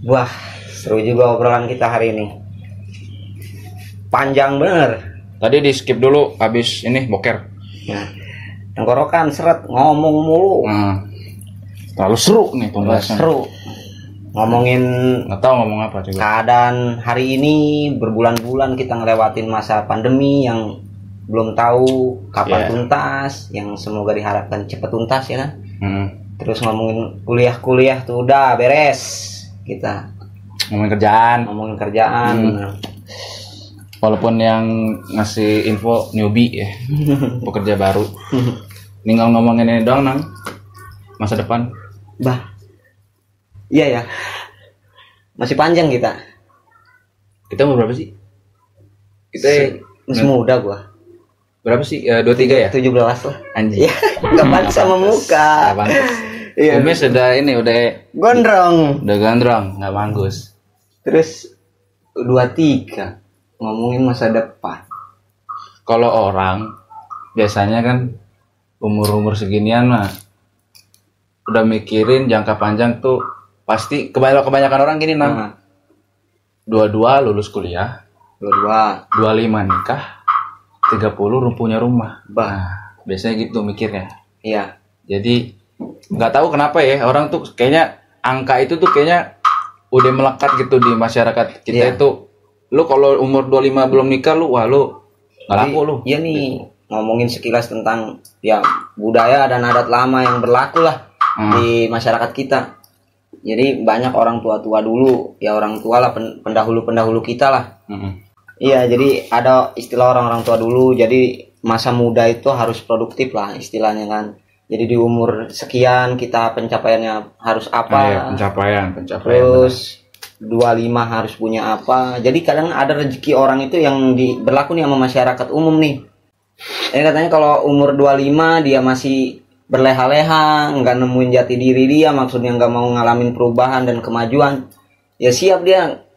Wah, seru juga obrolan kita hari ini. Panjang bener. Tadi di skip dulu habis ini boker. Nah, tenggorokan seret ngomong mulu. Terlalu seru nih pembahasan. Seru. Ngomongin Nggak tahu ngomong apa juga. keadaan hari ini, berbulan-bulan kita ngelewatin masa pandemi yang belum tahu kapan tuntas, yang semoga diharapkan cepat tuntas ya kan. Terus ngomongin kuliah tuh udah beres. Kita ngomongin kerjaan. Walaupun yang ngasih info newbie ya, pekerja baru. Tinggal ngomongin ini doang nang masa depan. Bah, iya ya, masih panjang kita. Kita umur berapa sih? Kita masih muda gua. Berapa sih? 23 ya? 17 lah. Anjing. Ya, gak pantas sama muka. Gak pantas. Iya. Kumis udah gondrong. Udah gondrong, nggak bagus. Terus 23 ngomongin masa depan. Kalau orang biasanya kan umur seginian mah udah mikirin jangka panjang tuh pasti kebanyakan orang gini nang. 22 lulus kuliah, 25 nikah, 30 punya rumah. Bah, biasanya gitu mikirnya. Iya. Jadi nggak tahu kenapa ya orang tuh kayaknya angka itu tuh kayaknya udah melekat gitu di masyarakat kita. Itu lu kalau umur 25 belum nikah lu nggak laku lu. Iya nih, ngomongin sekilas tentang ya budaya dan adat lama yang berlaku lah di masyarakat kita. Jadi banyak orang tua-tua dulu, ya orang tua lah, pendahulu kita lah. Iya, jadi ada istilah orang-orang tua dulu, jadi masa muda itu harus produktif lah istilahnya kan. Jadi di umur sekian kita pencapaiannya harus apa? Pencapaian. Terus 25 harus punya apa? Jadi kadang ada rezeki orang itu yang berlaku nih sama masyarakat umum nih. Ini katanya kalau umur 25 dia masih berleha-leha, nggak nemuin jati diri dia, maksudnya nggak mau ngalamin perubahan dan kemajuan. Ya siap dia.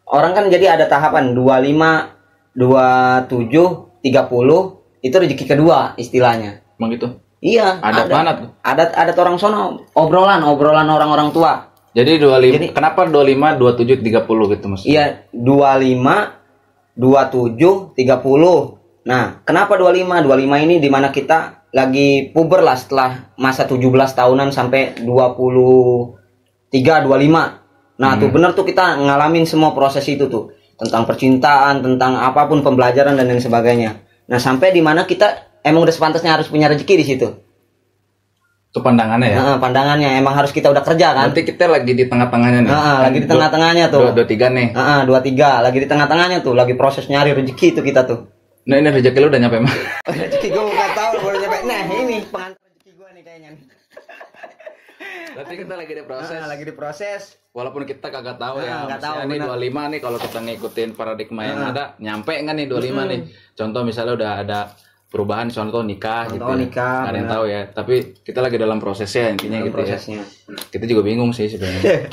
Orang kan jadi ada tahapan 25, 27, 30 itu rezeki kedua istilahnya. Emang gitu? Iya, adat mana tuh? Adat orang sono, obrolan orang tua. Jadi 25, kenapa 25, 27, 30 gitu maksudnya? Iya, 25, 27, 30. Nah, kenapa 25? 25 ini dimana kita lagi puber lah setelah masa 17 tahunan sampai 23, 25. Nah, tuh bener tuh kita ngalamin semua proses itu tuh. Tentang percintaan, tentang apapun, pembelajaran dan lain sebagainya. Nah, sampai dimana kita emang udah sepantasnya harus punya rezeki di situ. Itu pandangannya ya? Pandangannya emang harus kita udah kerja kan. Berarti kita lagi di tengah-tengahnya nih. Lagi di tengah-tengahnya tuh. 23 nih. 23 lagi di tengah-tengahnya tuh, lagi proses nyari rezeki itu kita tuh. Nah, ini rezeki lu udah nyampe mah. Rezeki gue nggak tahu baru nyampe. Nah, ini pengantar rezeki gue nih kayaknya. Berarti kita lagi di proses. Lagi di proses. Walaupun kita kagak tahu ya. Nggak tahu. Ini 25 nih kalau kita ngikutin paradigma yang ada, nyampe nggak nih 25 nih? Contoh misalnya udah ada perubahan, contoh nikah gitu. Nikah. Nggak ada yang tahu ya. Tapi kita lagi dalam prosesnya intinya gitu prosesnya. Ya. Kita juga bingung sih sebenarnya.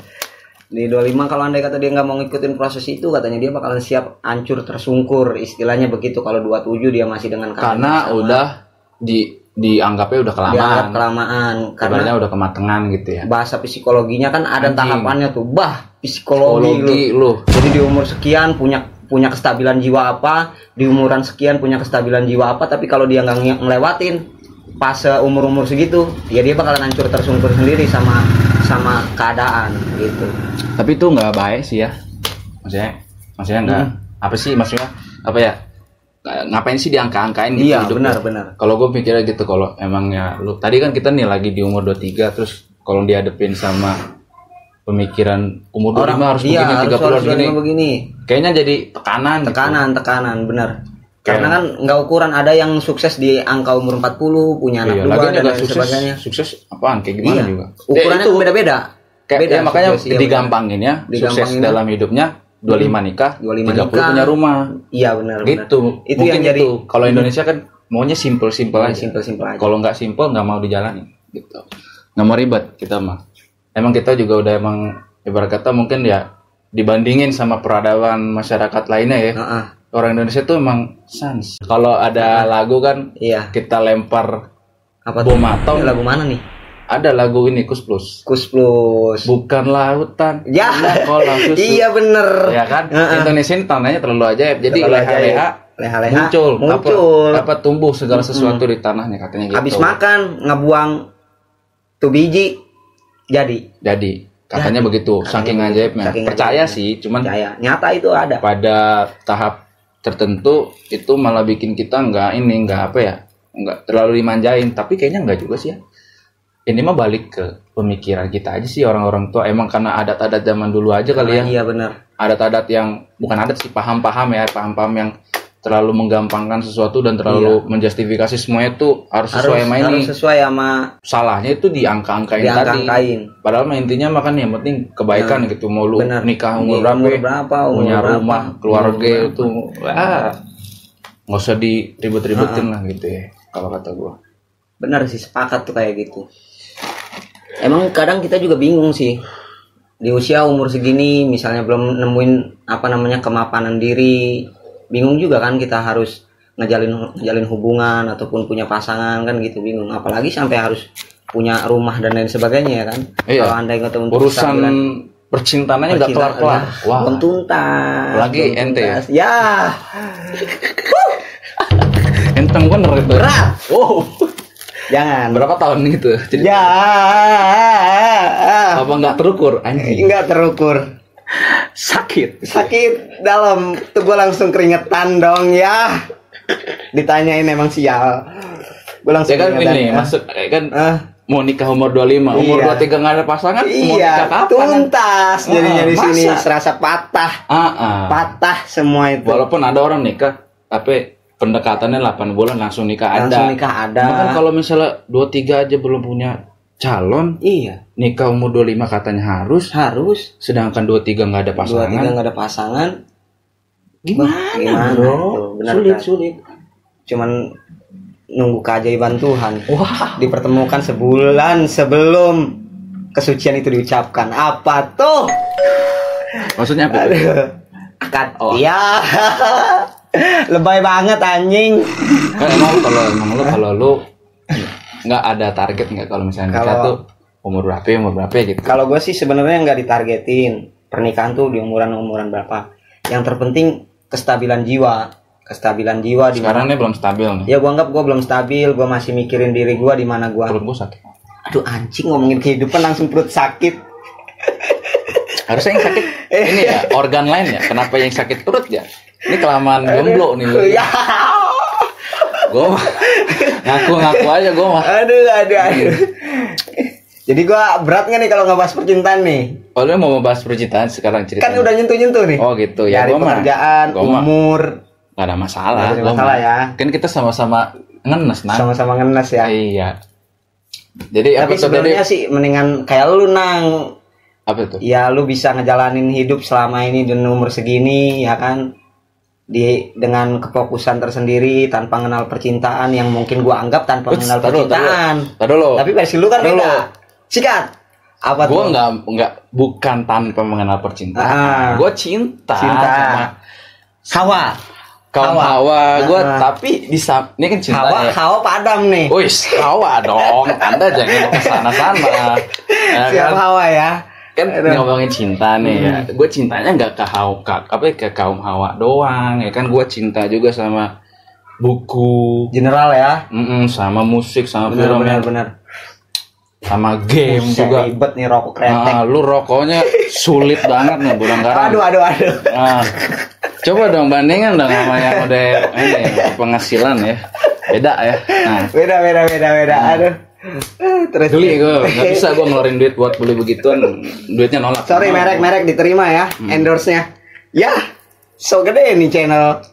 Di 25 kalau andai kata dia nggak mau ngikutin proses itu, katanya dia bakalan siap hancur tersungkur, istilahnya begitu. Kalau 27 dia masih dengan karena udah dianggapnya udah kelamaan. Karena udah kematangan gitu ya. Bahasa psikologinya kan ada tahapannya tuh. Psikologi lu. Jadi di umur sekian punya kestabilan jiwa apa, di umuran sekian punya kestabilan jiwa apa, tapi kalau dia nggak ngelewatin pas umur segitu, ya dia bakalan hancur tersungkur sendiri sama keadaan gitu. Tapi itu nggak baik sih ya, maksudnya nggak apa sih, maksudnya apa ya, ngapain sih diangka-angkain gitu. Iya, benar. Kalau gue pikirnya gitu, kalau emangnya lu tadi kan kita nih lagi di umur 23, terus kalau dihadepin sama pemikiran umur 25 harus begini, 30 begini. Kayaknya jadi tekanan, benar. Karena kan nggak ukuran, ada yang sukses di angka umur 40, punya anak dua dan lain sebagainya. Sukses apaan, kayak gimana juga. Ukurannya itu beda-beda. Kayak makanya digampangin ya, sukses dalam hidupnya 25 nikah, 30 punya rumah. Iya, benar. Gitu. Itu mungkin yang jadi kalau Indonesia kan maunya simple aja. Simple aja. Kalau nggak simple nggak mau dijalani gitu. Nggak mau ribet kita mah. Emang kita juga udah emang ibarat kata mungkin ya dibandingin sama peradaban masyarakat lainnya ya. Orang Indonesia tuh emang sans. Kalau ada lagu kan kita lempar apa bom atom. Lagu mana nih? ada lagu ini Kus Plus. Bukan lautan. Ya. Kolam susu. Iya bener. Ya kan? Indonesia ini tanahnya terlalu ajaib. Jadi leha-leha muncul. Dapat tumbuh segala sesuatu di tanahnya katanya gitu. Habis makan ngebuang tuh biji jadi. Katanya begitu. Saking ajaibnya. Percaya sih, cuman nyata itu ada. Pada tahap tertentu itu malah bikin kita nggak terlalu dimanjain. Tapi kayaknya nggak juga sih ya. Ini mah balik ke pemikiran kita aja sih orang-orang tua. Emang karena adat-adat zaman dulu aja kali ya. Iya benar. Adat-adat yang bukan adat sih, paham-paham yang terlalu menggampangkan sesuatu dan terlalu menjustifikasi semuanya itu harus sesuai sama ini. Harus sesuai sama. Salahnya itu diangka-angkain tadi. Padahal intinya mah kan yang penting kebaikan gitu. Mau lu nikah umur berapa, punya rumah, keluarga itu. Nggak usah diribet-ribetin lah gitu ya kalau kata gua. Benar sih, sepakat tuh kayak gitu. Emang kadang kita juga bingung sih. Di usia umur segini misalnya belum nemuin kemapanan diri, bingung juga kan kita harus ngejalin hubungan ataupun punya pasangan kan gitu, bingung. Apalagi sampai harus punya rumah dan lain sebagainya ya kan. Iya. Kalau andai kata urusan percintaannya nggak kelar-kelar. Wah. Tuntas. Lagi ente ya. Ya. Enteng bener itu. Berat. Wow. Jangan. Berapa tahun gitu? Jadi ya. Apa nggak terukur? Anjing. Nggak terukur. Sakit dalam. Tuh gue langsung keringetan dong ya. Ditanyain emang sial. Gue langsung ya kan ini masuk kan mau nikah umur 25, umur 23 nggak ada pasangan, mau nikah kapan? Tuntas jadinya di sini serasa patah. Patah semua itu. Walaupun ada orang nikah tapi pendekatannya 8 bulan langsung nikah ada. Kan kalau misalnya 23 aja belum punya calon, nikah umur 25 katanya harus. Sedangkan 23 nggak ada pasangan. Gimana bro? Sulit. Cuman nunggu keajaiban Tuhan. Wah. Dipertemukan sebulan sebelum kesucian itu diucapkan. Apa tuh? Maksudnya apa? Akad. Iya. Lebay banget anjing. Kalau lu nggak ada target nggak kalau misalnya nikah tuh umur berapa gitu? Kalau gue sih sebenarnya nggak ditargetin pernikahan tuh di umuran berapa. Yang terpenting kestabilan jiwa sekarang ini belum stabil nih. Ya gue anggap gue belum stabil, gue masih mikirin diri gue di mana gue. Perut gue sakit. Aduh anjing, ngomongin kehidupan langsung perut sakit. Harusnya yang sakit ini ya organ lain ya. Kenapa yang sakit perut ya? Ini kelamaan jomblo nih lu. Ya. Gue ngaku aja gue mah. Aduh. Jadi gue berat nggak nih kalau ngebahas percintaan nih? Oh lu mau membahas percintaan sekarang ceritanya? Kan udah nyentuh nih. Oh gitu ya. Dari pekerjaan, umur. Gak ada masalah. Ya. Kan kita sama-sama ngenes nah. Sama-sama ngenes ya. Iya. Jadi tapi sebenarnya sih mendingan kayak lu Nang. Apa itu? Ya lu bisa ngejalanin hidup selama ini dan umur segini ya kan. Dengan kefokusan tersendiri tanpa mengenal percintaan yang mungkin gua anggap tanpa mengenal percintaan. Tapi versi lu kan beda. Sikat. Apa gua tuh? Bukan tanpa mengenal percintaan. Gua cinta sama Hawa. Gue tapi ini kan cinta Hawa padam nih. Wis Hawa dong. Anda jangan kesana-sana. Siapa Hawa ya? Kan ngomongin cinta nih ya. Gue cintanya nggak ke kaum Hawa doang ya kan. Gue cinta juga sama buku general ya. Sama musik, sama film. Benar. Sama game juga. Ribet nih rokok kretek. Lu rokoknya sulit banget nih bulan garam. Aduh. Coba dong bandingin dong sama yang udah ini penghasilan ya. Beda ya. Nah. Beda. Aduh. Terus geli gue nggak bisa gue ngeluarin duit buat beli begituan, duitnya nolak. Sorry merek diterima ya, endorse-nya. Ya, so gede nih channel.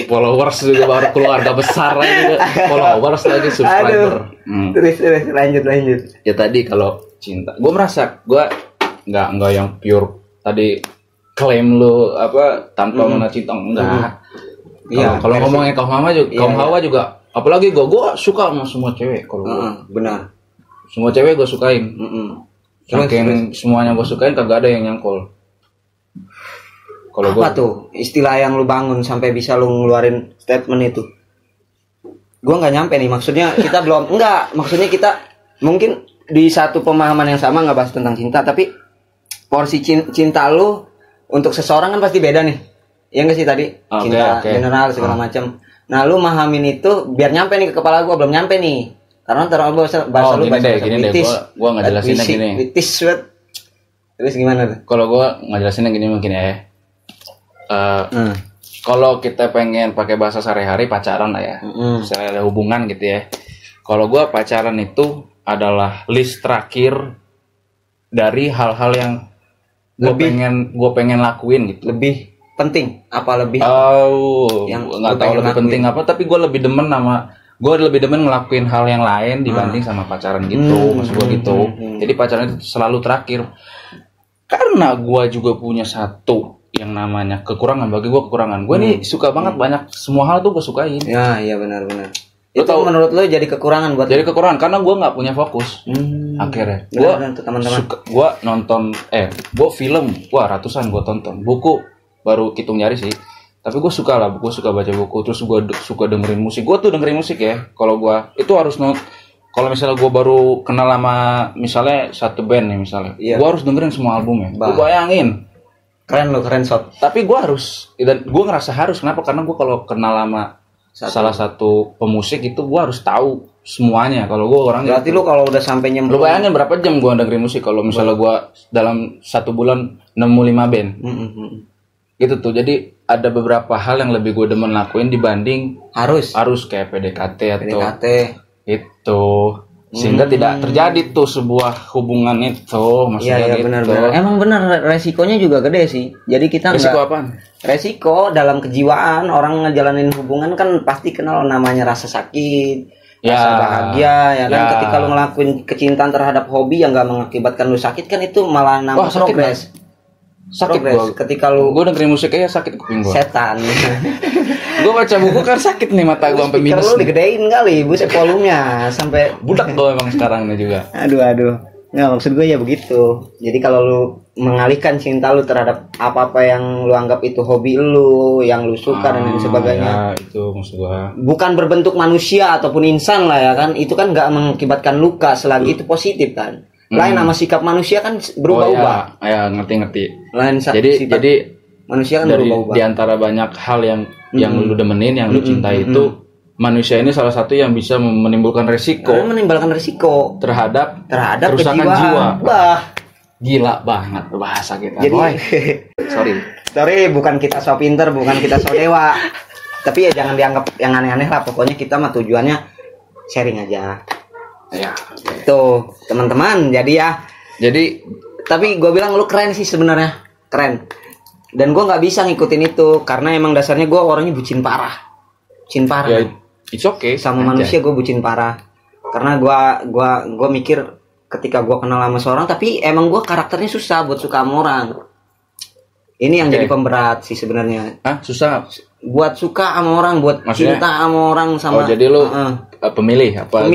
Followers juga baru keluarga besar lagi, followers lagi subscriber. Terus lanjut. Ya tadi kalau cinta, gue merasa gue nggak yang pure tadi klaim lu tanpa mengenal cinta enggak. Iya. Kalau ngomongin kaum Hawa juga. Apalagi gue suka sama semua cewek kalau benar. Semua cewek gue sukain. Saking semuanya gue sukain kagak ada yang nyangkol. Kalau apa tuh istilah yang lu bangun sampai bisa lu ngeluarin statement itu? Gue nggak nyampe nih, maksudnya kita belum maksudnya kita mungkin di satu pemahaman yang sama nggak bahas tentang cinta, tapi porsi cinta lu untuk seseorang kan pasti beda nih. Ya nggak sih tadi cinta general segala macam. Nah lu mahamin itu biar nyampe nih ke kepala gua, belum nyampe nih. Karena bahasa lu bahasa gini gua nggak jelasinnya gini. Terus gimana tuh? Kalau gua nggak jelasinnya gini mungkin ya. Kalau kita pengen pakai bahasa sehari-hari pacaran lah ya, misalnya ada hubungan gitu ya. Kalau gue pacaran itu adalah list terakhir dari hal-hal yang gue pengen lakuin gitu. Lebih penting apa lebih? Yang nggak tahu lebih penting apa, tapi gue lebih demen ngelakuin hal yang lain dibanding sama pacaran gitu, maksud gue gitu. Jadi pacaran itu selalu terakhir. Karena gue juga punya satu yang namanya kekurangan, bagi gue kekurangan. Gue nih suka banget banyak semua hal tuh gue sukain. Ya, iya benar-benar. Itu tahu, menurut lo jadi kekurangan buat? Jadi kekurangan karena gue nggak punya fokus. Akhirnya, gue nonton, gue film, ratusan gue tonton. Buku baru hitung nyari sih. Tapi gue suka lah, gue suka baca buku. Terus gue suka dengerin musik. Gue tuh dengerin musik ya. Kalau gue itu harus kalau misalnya gue baru kenal sama misalnya satu band nih misalnya, gue harus dengerin semua albumnya. Gue bayangin. Keren shot. Tapi gue harus, dan gue ngerasa harus. Kenapa? Karena gue kalau kenal sama salah satu pemusik itu gue harus tahu semuanya. Kalau gue orangnya. Berarti lu kalau udah sampai nyemplung. Lu bayangin berapa jam gue dengerin musik kalau misalnya gue dalam 1 bulan nemu 5 band. Gitu tuh. Jadi ada beberapa hal yang lebih gue demen lakuin dibanding harus kayak PDKT atau itu. Sehingga tidak terjadi tuh sebuah hubungan itu, maksudnya gitu. Benar. Emang benar resikonya juga gede sih. Jadi kita resiko apaan? Resiko dalam kejiwaan orang ngejalanin hubungan kan pasti kenal namanya rasa sakit, rasa bahagia ya kan. Ketika lu ngelakuin kecintaan terhadap hobi yang nggak mengakibatkan lu sakit kan itu malah nambah progres. Sakit gua. Ketika lu dengerin musik aja sakit kuping gua. Setan. Gua baca buku kan sakit nih mata gua sampai minus. Lu digedein kali buset volumenya sampai budak gua emang sekarang nih juga. Aduh. Nggak, maksud gue ya begitu. Jadi kalau lu mengalihkan cinta lu terhadap apa-apa yang lu anggap itu hobi lu, yang lu suka dan lain sebagainya. Ya, itu maksud gua. Bukan berbentuk manusia ataupun insan lah ya kan. Itu kan nggak mengakibatkan luka selagi itu positif kan. Lain sama sikap manusia kan berubah-ubah. Ya, ngerti. Lain jadi manusia kan berubah-ubah. Di antara banyak hal yang lu demenin, yang lu cintai itu, manusia ini salah satu yang bisa menimbulkan resiko terhadap kerusakan jiwa. Gila banget bahasa kita. Jadi, sorry, bukan kita so pinter, bukan kita so dewa. Tapi ya jangan dianggap yang aneh-aneh lah. Pokoknya kita mah tujuannya sharing aja. Ya, tuh teman-teman. Jadi tapi gue bilang lu keren sih sebenarnya, keren. Dan gue nggak bisa ngikutin itu karena emang dasarnya gue orangnya bucin parah. Ya, it's okay. Sama manusia gue bucin parah. Karena gue mikir ketika gue kenal sama seorang, tapi emang gue karakternya susah buat suka sama orang. Ini yang jadi pemberat sih sebenarnya. Susah buat suka sama orang, buat maksudnya, cinta sama orang sama. Oh jadi lu pemilih apa?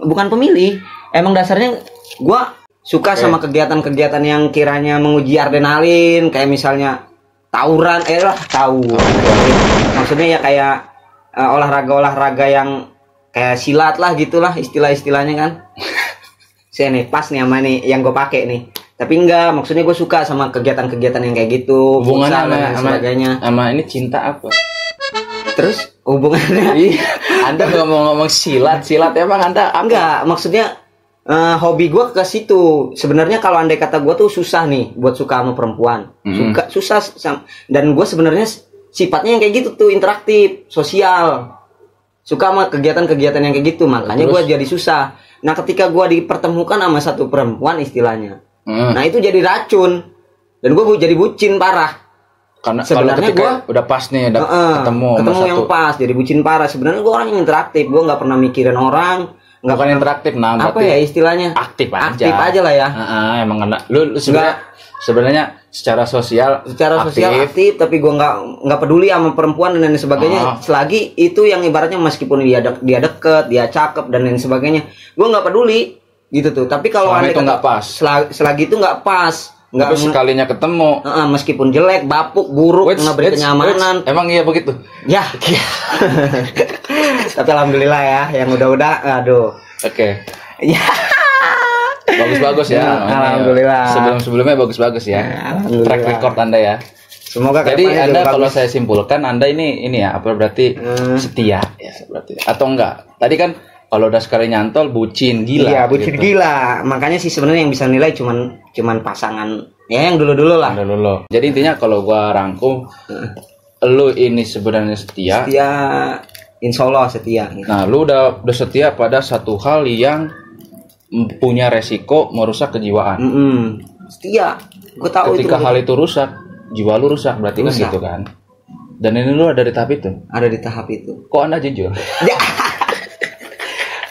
Bukan pemilih, emang dasarnya gue suka sama kegiatan-kegiatan yang kiranya menguji adrenalin, kayak misalnya tawuran, maksudnya ya kayak olahraga yang kayak silat lah gitulah istilah-istilahnya kan. Saya nih pas nih sama nih yang gue pakai nih. Tapi enggak, maksudnya gue suka sama kegiatan-kegiatan yang kayak gitu, hubungannya sama ini cinta apa? Terus hubungannya Anda ngomong silat emang Anda enggak, maksudnya hobi gue ke situ. Sebenarnya kalau andai kata gue tuh susah nih buat suka sama perempuan. Susah dan gue sebenarnya sifatnya yang kayak gitu tuh, interaktif, sosial. Suka sama kegiatan-kegiatan yang kayak gitu, makanya gue jadi susah. Nah, ketika gue dipertemukan sama satu perempuan istilahnya. Nah, itu jadi racun. Dan gue jadi bucin parah. Karena sebenarnya gue udah pas nih ketemu yang pas, jadi bucin parah. Sebenarnya gue orang yang interaktif, gue nggak pernah mikirin orang, nggak pernah interaktif, apa ya istilahnya, aktif aja lah ya. Emang lu sebenarnya secara sosial aktif, tapi gue nggak peduli sama perempuan dan lain sebagainya. Selagi itu yang ibaratnya meskipun dia deket, dia cakep dan lain sebagainya, gue nggak peduli gitu tuh. Tapi kalau itu nggak pas, selagi itu nggak pas. Nggak sekalinya ketemu, meskipun jelek, bapuk, buruk, nggak beri kenyamanan. Emang iya begitu? Ya. Tapi alhamdulillah ya, yang udah-udah, aduh. Oke. Ya. Bagus-bagus ya. Alhamdulillah. Sebelum-sebelumnya bagus-bagus ya. Track record Anda ya. Semoga jadi Anda kalau saya simpulkan Anda ini ya apa berarti setia ya berarti atau enggak? Tadi kan kalau udah sekali nyantol bucin gila. Iya, bucin gitu. Gila. Makanya sih sebenarnya yang bisa nilai cuman pasangan ya yang dulu-dulu lah. Dulu. Jadi intinya kalau gua rangkum lu ini sebenarnya setia. Setia, insya Allah setia. Gitu. Nah, lu udah setia pada satu hal yang punya resiko merusak kejiwaan. Setia. Gue tahu ketika itu. Hal itu rusak, jiwa lu rusak berarti kan gitu kan. Dan ini lu ada di tahap itu. Ada di tahap itu. Kok Anda jujur? Ya.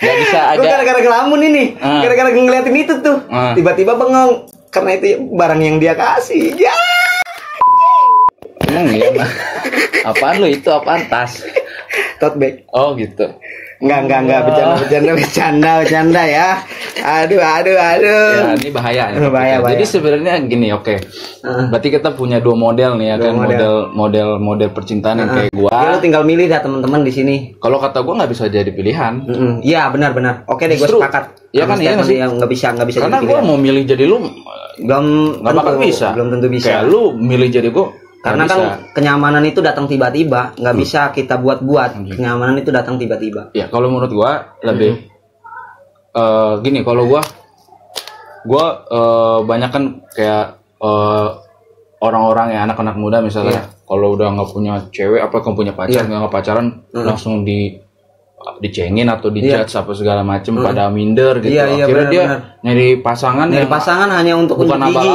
Gak bisa agak. Gue gara-gara ngelamun ini. Gara-gara ngeliatin itu tuh. Tiba-tiba bengong. Karena itu barang yang dia kasih. Ya. Emang iya mah. Apaan lu itu? Apaan tas? Tote bag. Oh gitu. Enggak, bercanda ya. Aduh. Ya, ini bahaya. Bahaya. Jadi sebenarnya gini, oke. Berarti kita punya dua model nih ya kan, model percintaan yang kayak gua. Ya, lu tinggal milih dah teman-teman di sini. Kalau kata gua nggak bisa jadi pilihan. Iya, benar. Oke deh, gua sepakat. Iya kan, iya sih. Nggak bisa. Karena gua mau milih jadi lu, nggak bakal bisa. Belum tentu bisa. Kayak lu milih jadi gua. Karena kan kenyamanan itu datang tiba-tiba, nggak bisa kita buat-buat. Kenyamanan itu datang tiba-tiba. Ya kalau menurut gua lebih gini, kalau gua banyak kan kayak orang-orang ya anak-anak muda misalnya, kalau udah nggak punya cewek apa nggak punya pacar nggak pacaran langsung dicengin atau dijudge apa segala macem pada minder gitu. Akhirnya dia nyari pasangan hanya untuk unjuk gigi.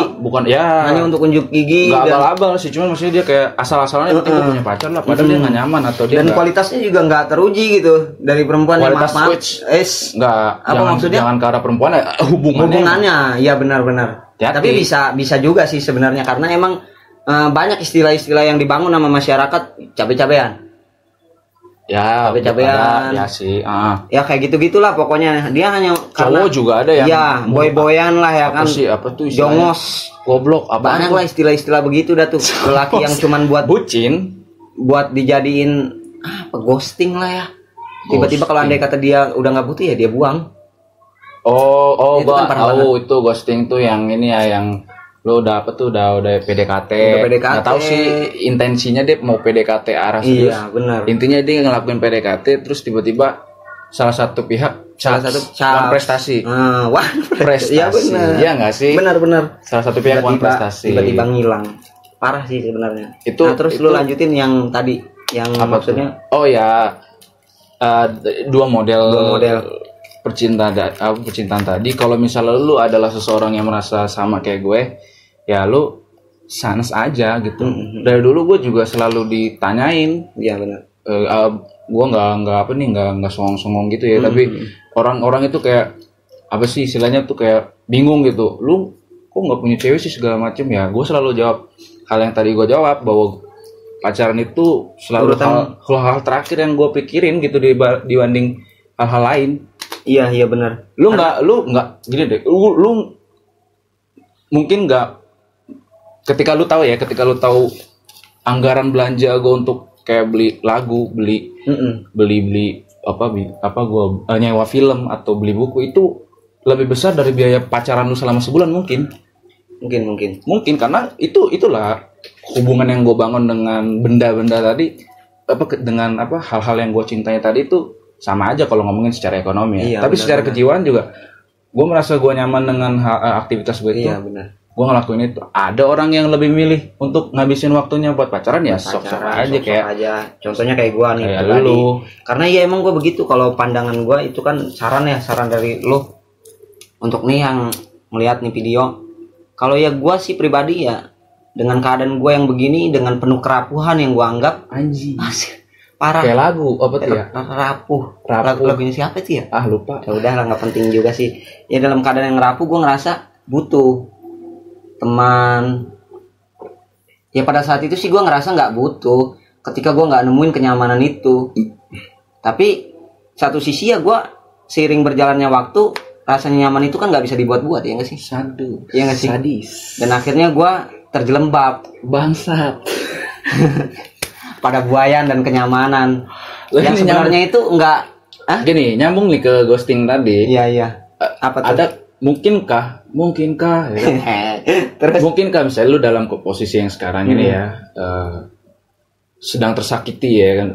Hanya untuk unjuk gigi. Gak abal-abal sih, cuma maksudnya dia kayak asal-asalannya penting punya pacar lah, padahal dia nggak nyaman atau dia dan kualitasnya juga nggak teruji gitu dari perempuan yang nggak apa maksudnya jangan ke arah perempuan hubungannya ya benar. Tapi bisa juga sih sebenarnya karena emang banyak istilah-istilah yang dibangun sama masyarakat cabe-cabean. Ya, capek-capekan. Ya sih. Ya kayak gitu-gitulah pokoknya. Dia hanya cowok juga ada yang ya, boy-boyan lah ya kan. Apa tuh jongos, goblok, apa banyak lah istilah-istilah begitu dah tuh. Lelaki yang cuman buat bucin, buat dijadiin ghosting lah ya. Tiba-tiba kalau andai kata dia udah nggak butuh ya dia buang. Gua tahu itu ghosting tuh yang ini ya, yang lo udah PDKT. Nggak tahu sih intensinya dia mau PDKT arah serius. Iya, benar. Intinya dia ngelakuin PDKT terus tiba-tiba salah satu pihak prestasi. Prestasi. Iya benar. Iya nggak sih? Benar. Salah satu pihak prestasi. Tiba-tiba ngilang. Parah sih sebenarnya. Terus lu lanjutin yang tadi yang apa maksudnya? Oh ya. Dua model percintaan tadi. Kalau misalnya lu adalah seseorang yang merasa sama kayak gue, ya lu sans aja gitu. Dari dulu gue juga selalu ditanyain. Iya benar. Gue nggak songong-songong gitu ya. Tapi orang-orang itu kayak apa sih istilahnya tuh kayak bingung gitu. Lu kok nggak punya cewek sih segala macem ya. Gue selalu jawab hal yang tadi gue jawab, bahwa pacaran itu selalu hal terakhir yang gue pikirin gitu dibanding hal-hal lain. Iya benar. Lu nggak gini deh. Lu mungkin nggak ketika lu tahu anggaran belanja gue untuk kayak beli lagu, beli nyewa film atau beli buku itu lebih besar dari biaya pacaran lu selama sebulan mungkin karena itulah hubungan yang gue bangun dengan benda-benda tadi, dengan hal-hal yang gue cintai tadi itu sama aja kalau ngomongin secara ekonomi ya. Tapi secara kejiwaan juga gue merasa gue nyaman dengan aktivitas gue itu. Iya benar. Gue ngelakuin itu. Ada orang yang lebih milih untuk ngabisin waktunya buat pacaran ya sok-sok aja. Contohnya kayak gue nih kayak lu. Karena ya emang gue begitu. Kalau pandangan gue itu kan saran dari lu untuk nih yang melihat nih video. Kalau ya gue sih pribadi ya dengan keadaan gue yang begini, dengan penuh kerapuhan yang gue anggap anjing. Parah. Kayak lagu apa tuh ya? Rapuh. Lagunya siapa sih ya? Lupa. Ya udah lah, nggak penting juga sih. Ya dalam keadaan yang rapuh gue ngerasa butuh teman. Ya pada saat itu sih gue ngerasa nggak butuh ketika gue nggak nemuin kenyamanan itu. Tapi satu sisi ya gue seiring berjalannya waktu, rasanya nyaman itu kan nggak bisa dibuat-buat, ya nggak sih? Ya nggak sih? Sadis. Dan akhirnya gue terjelembab bangsat pada buayan dan kenyamanan. Yang sebenarnya itu enggak gini, nyambung nih ke ghosting tadi. Iya. Apa tuh? Ada mungkinkah ya kan? Terus mungkinkah misalnya lu dalam posisi yang sekarang ini ya sedang tersakiti ya kan,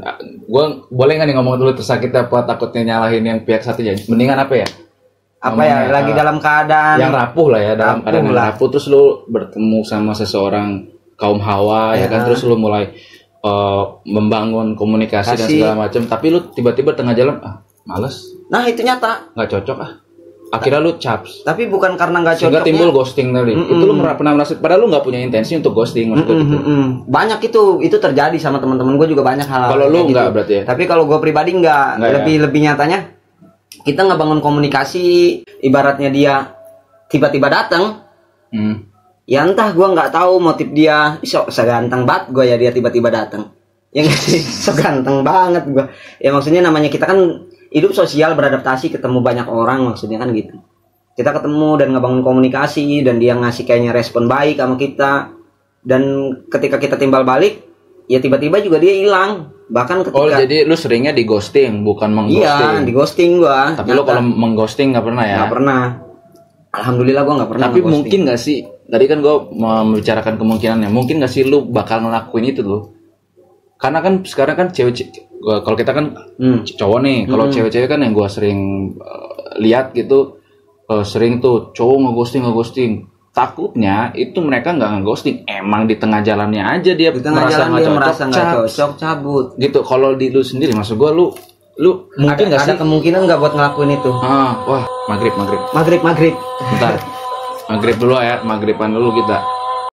gua boleh nggak nih ngomong dulu tersakiti apa takutnya nyalahin yang pihak satu ya, mendingan apa ya lagi dalam keadaan yang rapuh lah ya, dalam keadaan yang rapuh, terus lu bertemu sama seseorang kaum hawa ya kan, terus lu mulai membangun komunikasi dan segala macam, tapi lu tiba-tiba tengah jalan males, nah itu nyata nggak cocok akhirnya lu caps, tapi bukan karena nggak cocok, sehingga timbul ghosting tadi. Itu lu pernah merasa, padahal lu nggak punya intensi untuk ghosting maksudnya gitu. Banyak itu terjadi sama teman-teman gue juga, banyak hal. Kalau lu nggak gitu. Berarti ya? Tapi kalau gue pribadi nggak lebih nyatanya kita ngebangun komunikasi, ibaratnya dia tiba-tiba datang, ya entah gue nggak tahu motif dia, seganteng banget gue ya dia tiba-tiba datang, yang so ganteng banget gue, ya maksudnya namanya kita kan hidup sosial, beradaptasi, ketemu banyak orang, maksudnya kan gitu. Kita ketemu dan ngebangun komunikasi, dan dia ngasih kayaknya respon baik sama kita, dan ketika kita timbal balik, ya tiba-tiba juga dia hilang. Bahkan ketika jadi lu seringnya di ghosting, bukan mengghosting? Iya, di ghosting gua. Tapi lu kalau mengghosting nggak pernah ya? Nggak pernah. Alhamdulillah gua nggak pernah. Tapi mungkin nggak sih? Tadi kan gua membicarakan kemungkinannya. Mungkin nggak sih lu bakal ngelakuin itu tuh? Karena kan sekarang kan kalau kita kan cowok nih, kalau cewek-cewek kan yang gua sering lihat gitu, sering tuh cowok ngeghosting. Takutnya itu mereka nggak ngeghosting, emang di tengah jalannya aja dia merasa nggak cocok, cabut gitu. Kalau di lu sendiri, maksud gua lu mungkin nggak sih? Ada kemungkinan nggak buat ngelakuin itu? Wah, maghrib. Bentar, maghrib dulu ya, maghriban dulu kita.